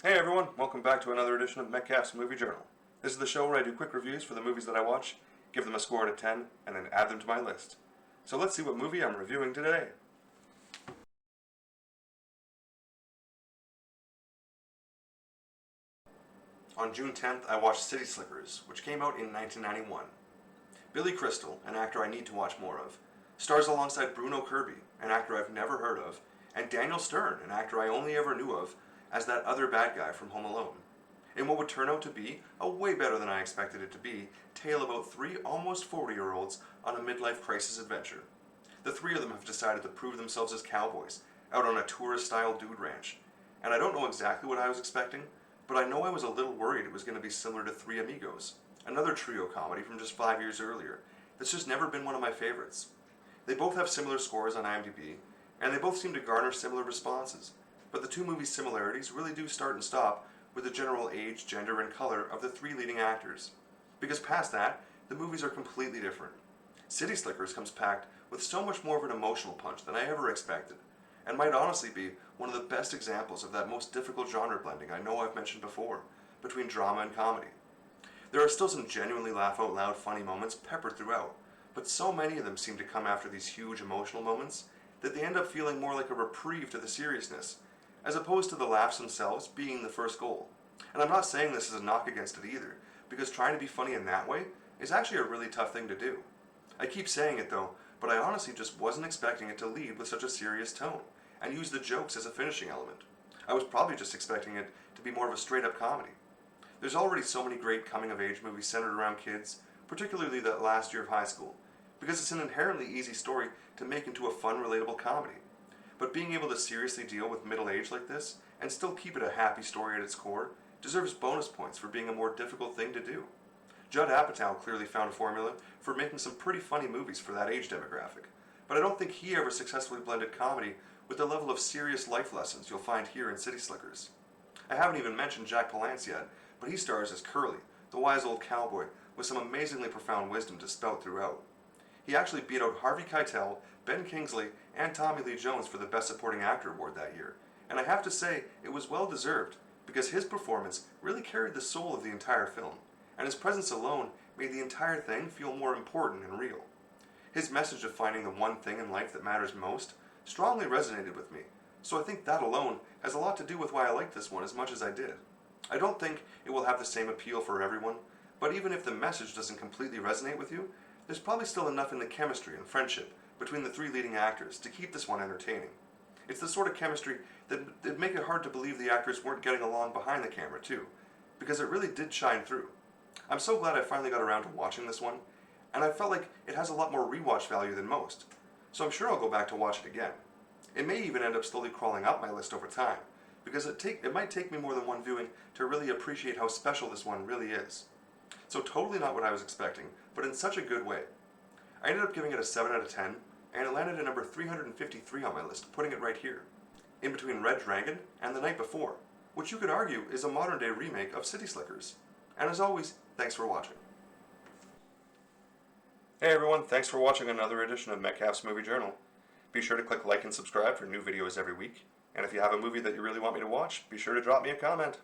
Hey everyone, welcome back to another edition of Metcalf's Movie Journal. This is the show where I do quick reviews for the movies that I watch, give them a score out of 10, and then add them to my list. So let's see what movie I'm reviewing today. On June 10th, I watched City Slickers, which came out in 1991. Billy Crystal, an actor I need to watch more of, stars alongside Bruno Kirby, an actor I've never heard of, and Daniel Stern, an actor I only ever knew of as that other bad guy from Home Alone, in what would turn out to be a way better than I expected it to be tale about three almost 40-year-olds on a midlife crisis adventure. The three of them have decided to prove themselves as cowboys, out on a tourist-style dude ranch, and I don't know exactly what I was expecting, but I know I was a little worried it was going to be similar to Three Amigos, another trio comedy from just 5 years earlier that's just never been one of my favorites. They both have similar scores on IMDb, and they both seem to garner similar responses, but the two movies' similarities really do start and stop with the general age, gender, and color of the three leading actors. Because past that, the movies are completely different. City Slickers comes packed with so much more of an emotional punch than I ever expected, and might honestly be one of the best examples of that most difficult genre blending I know I've mentioned before, between drama and comedy. There are still some genuinely laugh-out-loud funny moments peppered throughout, but so many of them seem to come after these huge emotional moments that they end up feeling more like a reprieve to the seriousness, as opposed to the laughs themselves being the first goal. And I'm not saying this is a knock against it either, because trying to be funny in that way is actually a really tough thing to do. I keep saying it though, but I honestly just wasn't expecting it to lead with such a serious tone, and use the jokes as a finishing element. I was probably just expecting it to be more of a straight-up comedy. There's already so many great coming-of-age movies centered around kids, particularly that last year of high school, because it's an inherently easy story to make into a fun, relatable comedy. But being able to seriously deal with middle age like this, and still keep it a happy story at its core, deserves bonus points for being a more difficult thing to do. Judd Apatow clearly found a formula for making some pretty funny movies for that age demographic, but I don't think he ever successfully blended comedy with the level of serious life lessons you'll find here in City Slickers. I haven't even mentioned Jack Palance yet, but he stars as Curly, the wise old cowboy with some amazingly profound wisdom to spout throughout. He actually beat out Harvey Keitel, Ben Kingsley, and Tommy Lee Jones for the Best Supporting Actor award that year, and I have to say it was well deserved, because his performance really carried the soul of the entire film, and his presence alone made the entire thing feel more important and real. His message of finding the one thing in life that matters most strongly resonated with me, so I think that alone has a lot to do with why I liked this one as much as I did. I don't think it will have the same appeal for everyone, but even if the message doesn't completely resonate with you, there's probably still enough in the chemistry and friendship between the three leading actors to keep this one entertaining. It's the sort of chemistry that'd make it hard to believe the actors weren't getting along behind the camera too, because it really did shine through. I'm so glad I finally got around to watching this one, and I felt like it has a lot more rewatch value than most, so I'm sure I'll go back to watch it again. It may even end up slowly crawling up my list over time, because it might take me more than one viewing to really appreciate how special this one really is. So totally not what I was expecting, but in such a good way. I ended up giving it a 7 out of 10, and it landed at number 353 on my list, putting it right here, in between Red Dragon and The Night Before, which you could argue is a modern-day remake of City Slickers. And as always, thanks for watching. Hey everyone, thanks for watching another edition of Metcalf's Movie Journal. Be sure to click like and subscribe for new videos every week, and if you have a movie that you really want me to watch, be sure to drop me a comment.